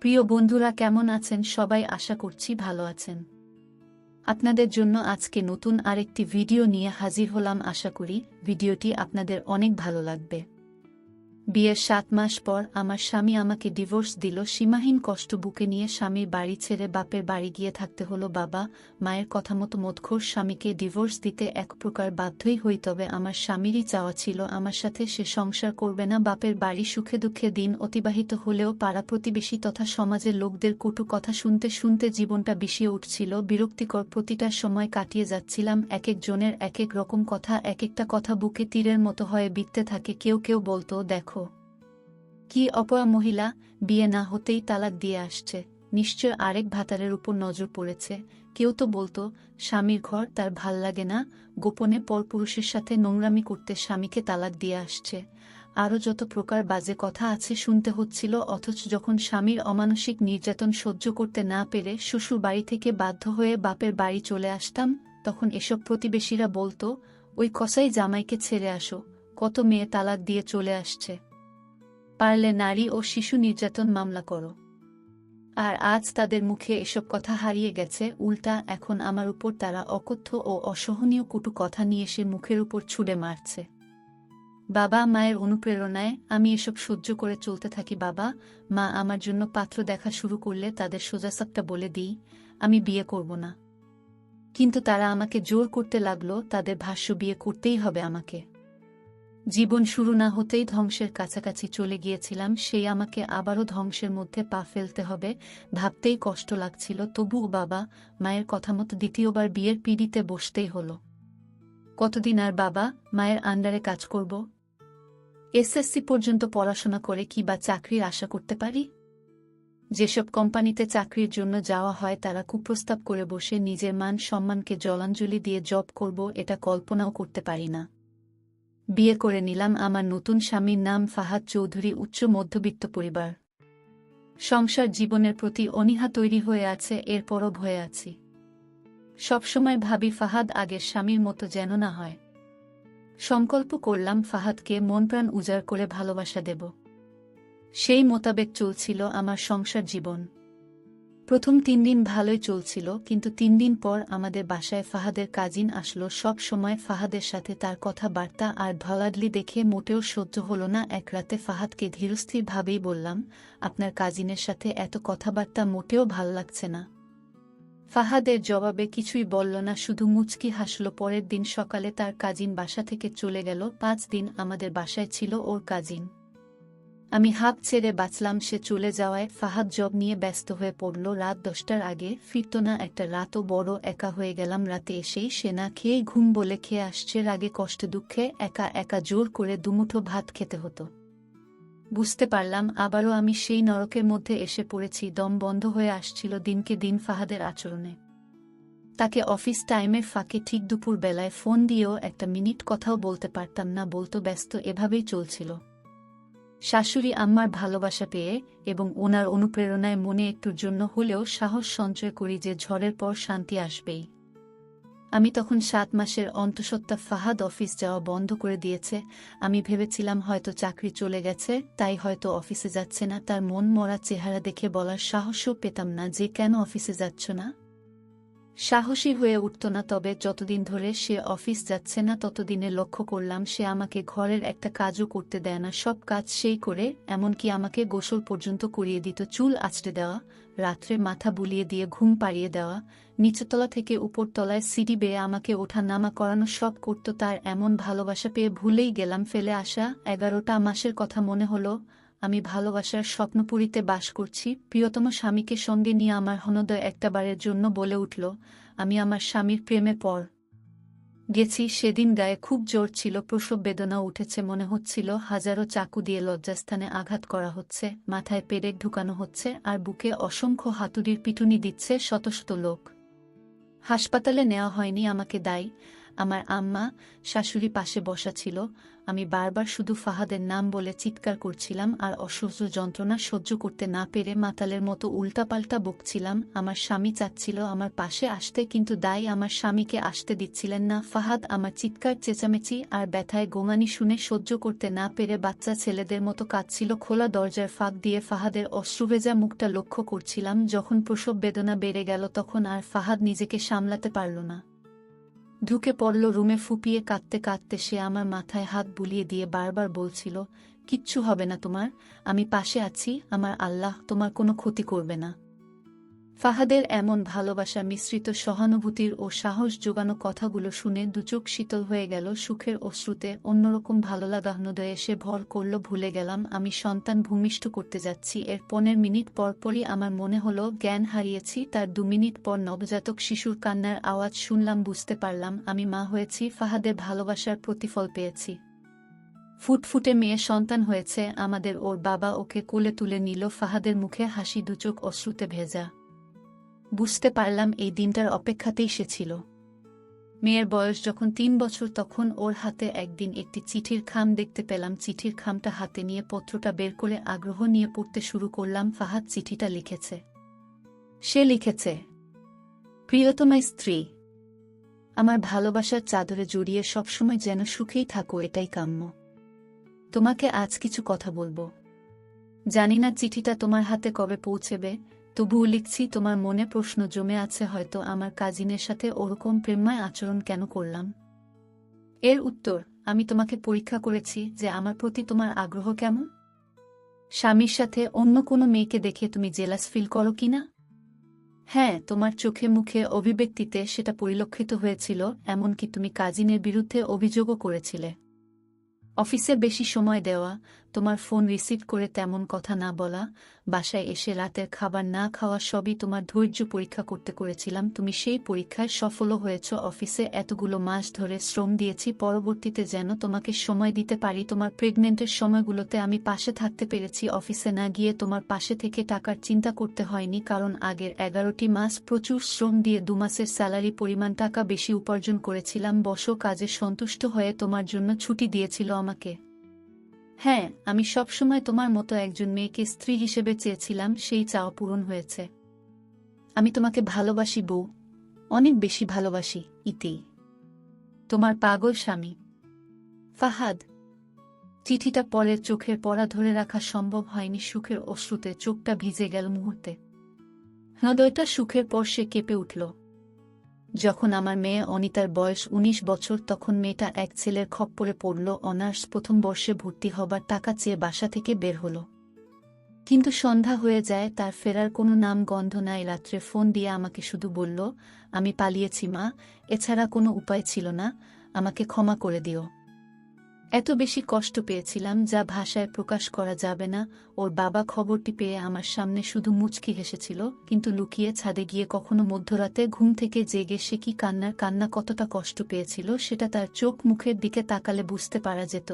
প্রিয় বন্ধুরা, কেমন আছেন সবাই? আশা করছি ভালো আছেন। আপনাদের জন্য আজকে নতুন আরেকটি ভিডিও নিয়ে হাজির হলাম। আশা করি ভিডিওটি আপনাদের অনেক ভালো লাগবে। বিয়ের ৭ মাস পর আমার স্বামী আমাকে ডিভোর্স দিল। সীমাহীন কষ্ট বুকে নিয়ে স্বামীর বাড়ি ছেড়ে বাপের বাড়ি গিয়ে থাকতে হলো। বাবা মায়ের কথা মতো মদখোর স্বামীকে ডিভোর্স দিতে এক প্রকার বাধ্যই হই। তবে আমার স্বামীরই চাওয়া ছিল আমার সাথে সে সংসার করবে না। বাপের বাড়ি সুখে দুঃখে দিন অতিবাহিত হলেও পাড়া প্রতিবেশী তথা সমাজের লোকদের কটু কথা শুনতে শুনতে জীবনটা বিষিয়ে উঠছিল। বিরক্তিকর প্রতিটা সময় কাটিয়ে যাচ্ছিলাম। এক একজনের এক এক রকম কথা, এক একটা কথা বুকে তীরের মতো হয়ে বিঁধতে থাকে। কেউ কেউ বলতো, দেখো কি অপয়া মহিলা, বিয়ে না হতেই তালাক দিয়ে আসছে, নিশ্চয় আরেক ভাতারের উপর নজর পড়েছে। কেউ তো বলতো, স্বামীর ঘর তার ভাল লাগে না, গোপনে পরপুরুষের সাথে নোংরামি করতে স্বামীকে তালাক দিয়ে আসছে। আরও যত প্রকার বাজে কথা আছে শুনতে হচ্ছিল। অথচ যখন স্বামীর অমানসিক নির্যাতন সহ্য করতে না পেরে শ্বশুর বাড়ি থেকে বাধ্য হয়ে বাপের বাড়ি চলে আসতাম, তখন এসব প্রতিবেশীরা বলতো, ওই কসাই জামাইকে ছেড়ে আসো, কত মেয়ে তালাক দিয়ে চলে আসছে, পারলে নারী ও শিশু নির্যাতন মামলা করো। আর আজ তাদের মুখে এসব কথা হারিয়ে গেছে। উল্টা এখন আমার উপর তারা অকথ্য ও অসহনীয় কটু কথা নিয়ে এসে মুখের উপর ছুড়ে মারছে। বাবা মায়ের অনুপ্রেরণায় আমি এসব সহ্য করে চলতে থাকি। বাবা মা আমার জন্য পাত্র দেখা শুরু করলে তাদের সোজাসাপটা বলে দিই, আমি বিয়ে করব না। কিন্তু তারা আমাকে জোর করতে লাগলো। তাদের ভাষ্য, বিয়ে করতেই হবে আমাকে। জীবন শুরু না হতেই ধ্বংসের কাছাকাছি চলে গিয়েছিলাম, সেই আমাকে আবারও ধ্বংসের মধ্যে পা ফেলতে হবে ভাবতেই কষ্ট লাগছিল। তবুও বাবা মায়ের কথা মতো দ্বিতীয়বার বিয়ের পিঁড়িতে বসতেই হলো। কতদিন আর বাবা মায়ের আন্ডারে কাজ করব? এসএসসি পর্যন্ত পড়াশোনা করে কি বা চাকরির আশা করতে পারি? যেসব কোম্পানিতে চাকরির জন্য যাওয়া হয় তারা কুপ্রস্তাব করে বসে নিজের মান সম্মানকে জলাঞ্জলি দিয়ে জব করব, এটা কল্পনাও করতে পারি না। বিয়ে করে নিলাম। আমার নতুন স্বামীর নাম ফাহাদ চৌধুরী, উচ্চ মধ্যবিত্ত পরিবার। সংসার জীবনের প্রতি অনীহা তৈরি হয়ে আছে, এরপরও ভয়ে আছি। সবসময় ভাবি ফাহাদ আগের স্বামীর মতো যেন না হয়। সংকল্প করলাম ফাহাদকে মনপ্রাণ উজাড় করে ভালোবাসা দেব। সেই মোতাবেক চলছিল আমার সংসার জীবন। প্রথম ৩ দিন ভালোই চলছিল, কিন্তু ৩ দিন পর আমাদের বাসায় ফাহাদের কাজিন আসলো। সব সময় ফাহাদের সাথে তার কথাবার্তা আর ঢলাঢলি দেখে মোটেও সহ্য হলো না। এক রাতে ফাহাদকে ধীরস্থিরভাবেই বললাম, আপনার কাজিনের সাথে এত কথাবার্তা মোটেও ভাল লাগছে না। ফাহাদের জবাবে কিছুই বলল না, শুধু মুচকি হাসল। পরের দিন সকালে তার কাজিন বাসা থেকে চলে গেল। ৫ দিন আমাদের বাসায় ছিল ওর কাজিন। আমি হাঁপ ছেড়ে বাঁচলাম সে চলে যাওয়ায়। ফাহাদ জব নিয়ে ব্যস্ত হয়ে পড়ল। রাত ১০টার আগে ফিরত না। একটা রাতও বড় একা হয়ে গেলাম। রাতে এসেই সে না খেয়েই ঘুম বলে খেয়ে আসছে। রাগে কষ্টে দুঃখে একা একা জোর করে দুমুঠো ভাত খেতে হতো। বুঝতে পারলাম আবারও আমি সেই নরকের মধ্যে এসে পড়েছি। দম বন্ধ হয়ে আসছিল দিনকে দিন ফাহাদের আচরণে। তাকে অফিস টাইমের ফাঁকে ঠিক দুপুর বেলায় ফোন দিয়েও একটা মিনিট কথাও বলতে পারতাম না। বলতো ব্যস্ত। এভাবেই চলছিল। শাশুড়ি আম্মার ভালোবাসা পেয়ে এবং ওনার অনুপ্রেরণায় মনে একটুর জন্য হলেও সাহস সঞ্চয় করি যে ঝড়ের পর শান্তি আসবেই। আমি তখন ৭ মাসের অন্তঃসত্ত্বা। ফাহাদ অফিস যাওয়া বন্ধ করে দিয়েছে। আমি ভেবেছিলাম হয়তো চাকরি চলে গেছে, তাই হয়তো অফিসে যাচ্ছে না। তার মন মরা চেহারা দেখে বলার সাহসও পেতাম না যে কেন অফিসে যাচ্ছ না। সাহসী হয়ে উঠত না। তবে যতদিন ধরে সে অফিস যাচ্ছে না ততদিনে লক্ষ্য করলাম সে আমাকে ঘরের একটা কাজও করতে দেয় না। সব কাজ সেই করে, এমনকি আমাকে গোসল পর্যন্ত করিয়ে দিত। চুল আঁচড়ে দেওয়া, রাত্রে মাথা বুলিয়ে দিয়ে ঘুম পাড়িয়ে দেওয়া, নিচতলা থেকে উপরতলায় সিঁড়ি বেয়ে আমাকে ওঠা নামা করানো, সব করত। তার এমন ভালোবাসা পেয়ে ভুলেই গেলাম ফেলে আসা ১১টা মাসের কথা। মনে হলো আমি ভালোবাসার স্বপ্নপুরীতে বাস করছি। প্রিয়তম স্বামীকে সঙ্গে নিয়ে আমার হৃদয় একটাবারের জন্য বলে উঠল, আমি আমার স্বামীর প্রেমে পড় গেছি। সেদিন গায়ে খুব জোর ছিল, প্রসব বেদনা উঠেছে। মনে হচ্ছিল হাজারো চাকু দিয়ে লজ্জাস্থানে আঘাত করা হচ্ছে, মাথায় পেরেক ঢুকানো হচ্ছে, আর বুকে অসংখ্য হাতুড়ির পিটুনি দিচ্ছে শত শত লোক। হাসপাতালে নেওয়া হয়নি আমাকে, দায়ী আমার আম্মা, শাশুড়ি পাশে বসা ছিল। আমি বারবার শুধু ফাহাদের নাম বলে চিৎকার করছিলাম আর অসহ্য যন্ত্রণা সহ্য করতে না পেরে মাতালের মতো উল্টাপাল্টা বকছিলাম। আমার স্বামী চাচ্ছিল আমার পাশে আসতে, কিন্তু দাই আমার স্বামীকে আসতে দিচ্ছিলেন না। ফাহাদ আমার চিৎকার, চেঁচামেচি আর ব্যথায় গোঙানি শুনে সহ্য করতে না পেরে বাচ্চা ছেলেদের মতো কাঁদছিল। খোলা দরজার ফাঁক দিয়ে ফাহাদের অশ্রুভেজা মুখটা লক্ষ্য করছিলাম। যখন প্রসব বেদনা বেড়ে গেল তখন আর ফাহাদ নিজেকে সামলাতে পারল না, ঢুকে পড়ল রুমে। ফুপিয়ে কাঁদতে কাঁদতে সে আমার মাথায় হাত বুলিয়ে দিয়ে বারবার বলছিল, কিচ্ছু হবে না তোমার, আমি পাশে আছি, আমার আল্লাহ তোমার কোনো ক্ষতি করবে না। ফাহাদের এমন ভালোবাসা মিশ্রিত সহানুভূতির ও সাহস জোগানো কথাগুলো শুনে দুচোখ শীতল হয়ে গেল সুখের অশ্রুতে। অন্যরকম ভালোলাগা হৃদয়ে এসে ভর করল। ভুলে গেলাম আমি সন্তান ভূমিষ্ঠ করতে যাচ্ছি। এর 15 মিনিট পরপরই আমার মনে হলো জ্ঞান হারিয়েছি। তার 2 মিনিট পর নবজাতক শিশুর কান্নার আওয়াজ শুনলাম। বুঝতে পারলাম আমি মা হয়েছি, ফাহাদের ভালোবাসার প্রতিফল পেয়েছি। ফুটফুটে মেয়ে সন্তান হয়েছে আমাদের। ওর বাবা ওকে কোলে তুলে নিল। ফাহাদের মুখে হাসি, দুচোখ অশ্রুতে ভেজা। বুঝতে পারলাম এই দিনটার অপেক্ষাতেই সে ছিল। মেয়ের বয়স যখন 3 বছর তখন ওর হাতে একদিন একটি চিঠির খাম দেখতে পেলাম। চিঠির খামটা হাতে নিয়ে পত্রটা বের করে আগ্রহ নিয়ে পড়তে শুরু করলাম। ফাহাদ চিঠিটা লিখেছে। সে লিখেছে, প্রিয়তমা স্ত্রী, আমার ভালোবাসার চাদরে জড়িয়ে সবসময় যেন সুখেই থাকো, এটাই কাম্য। তোমাকে আজ কিছু কথা বলবো। জানি না চিঠিটা তোমার হাতে কবে পৌঁছেবে, তবুও লিখছি। তোমার মনে প্রশ্ন জমে আছে হয়তো, আমার কাজিনের সাথে ওরকম প্রেমময় আচরণ কেন করলাম। এর উত্তর, আমি তোমাকে পরীক্ষা করেছি যে আমার প্রতি তোমার আগ্রহ কেমন। স্বামীর সাথে অন্য কোনো মেয়েকে দেখে তুমি জেলাস ফিল করো কিনা। হ্যাঁ, তোমার চোখে মুখে অভিব্যক্তিতে সেটা পরিলক্ষিত হয়েছিল। এমনকি তুমি কাজিনের বিরুদ্ধে অভিযোগও করেছিলে। অফিসে বেশি সময় দেওয়া, তোমার ফোন রিসিভ করে তেমন কথা না বলা, বাসায় এসে রাতের খাবার না খাওয়া, সবই তোমার ধৈর্য পরীক্ষা করতে করেছিলাম। তুমি সেই পরীক্ষায় সফলও হয়েছ। অফিসে এতগুলো মাস ধরে শ্রম দিয়েছি পরবর্তীতে যেন তোমাকে সময় দিতে পারি। তোমার প্রেগনেন্টের সময়গুলোতে আমি পাশে থাকতে পেরেছি। অফিসে না গিয়ে তোমার পাশে থেকে টাকার চিন্তা করতে হয়নি, কারণ আগের 11টি মাস প্রচুর শ্রম দিয়ে 2 মাসের স্যালারি পরিমাণ টাকা বেশি উপার্জন করেছিলাম। বসো, কাজে সন্তুষ্ট হয়ে তোমার জন্য ছুটি দিয়েছিল আমাকে। হ্যাঁ, আমি সবসময় তোমার মতো একজন মেয়েকে স্ত্রী হিসেবে চেয়েছিলাম, সেই চাওয়া পূরণ হয়েছে। আমি তোমাকে ভালোবাসি বউ, অনেক বেশি ভালোবাসি। ইতি, তোমার পাগল স্বামী ফাহাদ। চিঠিটা পরে চোখের পড়া ধরে রাখা সম্ভব হয়নি। সুখের অশ্রুতে চোখটা ভিজে গেল মুহূর্তে। হৃদয়টা সুখের পর সে কেঁপে উঠল। যখন আমার মেয়ে অনিতার বয়স 19 বছর তখন মেয়েটা এক ছেলের খপ্পরে পড়ল। অনার্স প্রথম বর্ষে ভর্তি হবার টাকা চেয়ে বাসা থেকে বের হল, কিন্তু সন্ধ্যা হয়ে যায়, তার ফেরার কোনো নাম গন্ধ নাই। রাত্রে ফোন দিয়ে আমাকে শুধু বলল, আমি পালিয়েছি মা, এছাড়া কোনো উপায় ছিল না, আমাকে ক্ষমা করে দিও। এত বেশি কষ্ট পেয়েছিলাম যা ভাষায় প্রকাশ করা যাবে না। ওর বাবা খবরটি পেয়ে আমার সামনে শুধু মুচকি হেসেছিল, কিন্তু লুকিয়ে ছাদে গিয়ে কখনো মধ্যরাতে ঘুম থেকে জেগে সে কি কান্না কতটা কষ্ট পেয়েছিল সেটা তার চোখ মুখের দিকে তাকালে বুঝতে পারা যেত।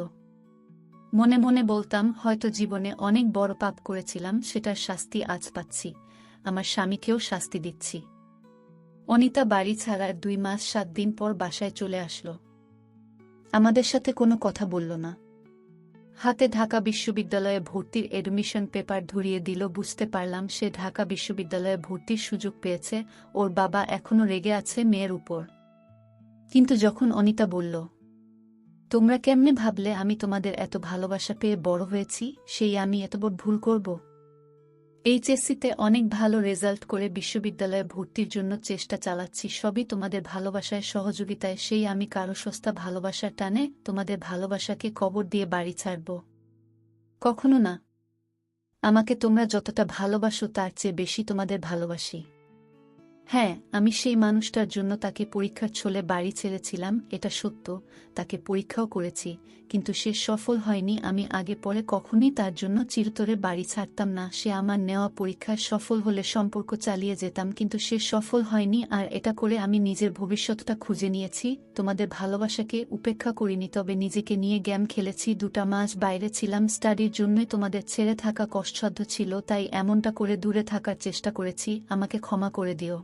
মনে মনে বলতাম, হয়তো জীবনে অনেক বড় পাপ করেছিলাম, সেটার শাস্তি আজ পাচ্ছি, আমার স্বামীকেও শাস্তি দিচ্ছি। অনিতা বাড়ি ছাড়ার 2 মাস 7 দিন পর বাসায় চলে আসলো। আমাদের সাথে কোনো কথা বলল না। হাতে ঢাকা বিশ্ববিদ্যালয়ে ভর্তির এডমিশন পেপার ধরিয়ে দিল। বুঝতে পারলাম সে ঢাকা বিশ্ববিদ্যালয়ে ভর্তির সুযোগ পেয়েছে। ওর বাবা এখনো রেগে আছে মেয়ের উপর। কিন্তু যখন অনিতা বলল, তোমরা কেমনে ভাবলে আমি তোমাদের এত ভালোবাসা পেয়ে বড় হয়েছি, সেই আমি এত বড় ভুল করব। এইচএসসিতে অনেক ভালো রেজাল্ট করে বিশ্ববিদ্যালয়ে ভর্তির জন্য চেষ্টা চালাচ্ছি, সবই তোমাদের ভালোবাসায় সহযোগিতায়। সেই আমি কারো সস্তা ভালোবাসার টানে তোমাদের ভালোবাসাকে কবর দিয়ে বাড়ি ছাড়ব? কখনো না। আমাকে তোমরা যতটা ভালোবাসো তার চেয়ে বেশি তোমাদের ভালোবাসি। হ্যাঁ, আমি সেই মানুষটার জন্য তাকে পরীক্ষার ছলে বাড়ি ছেড়েছিলাম, এটা সত্য। তাকে পরীক্ষাও করেছি, কিন্তু সে সফল হয়নি। আমি আগে পরে কখনোই তার জন্য চিরতরে বাড়ি ছাড়তাম না। সে আমার নেওয়া পরীক্ষায় সফল হলে সম্পর্ক চালিয়ে যেতাম, কিন্তু সে সফল হয়নি, আর এটা করে আমি নিজের ভবিষ্যৎটা খুঁজে নিয়েছি। তোমাদের ভালোবাসাকে উপেক্ষা করিনি, তবে নিজেকে নিয়ে গেম খেলেছি। 2টা মাস বাইরে ছিলাম স্টাডির জন্যই, তোমাদের ছেড়ে থাকা কষ্টসাধ্য ছিল, তাই এমনটা করে দূরে থাকার চেষ্টা করেছি। আমাকে ক্ষমা করে দিও।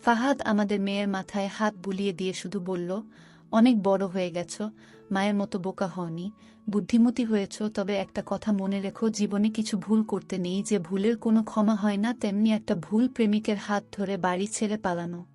ফাহাদ আমাদের মেয়ের মাথায় হাত বুলিয়ে দিয়ে শুধু বলল, অনেক বড় হয়ে গেছ, মায়ের মতো বোকা হওনি, বুদ্ধিমতী হয়েছ, তবে একটা কথা মনে রেখো, জীবনে কিছু ভুল করতে নেই, যে ভুলের কোনো ক্ষমা হয় না, তেমনি একটা ভুল প্রেমিকের হাত ধরে বাড়ি ছেড়ে পালানো।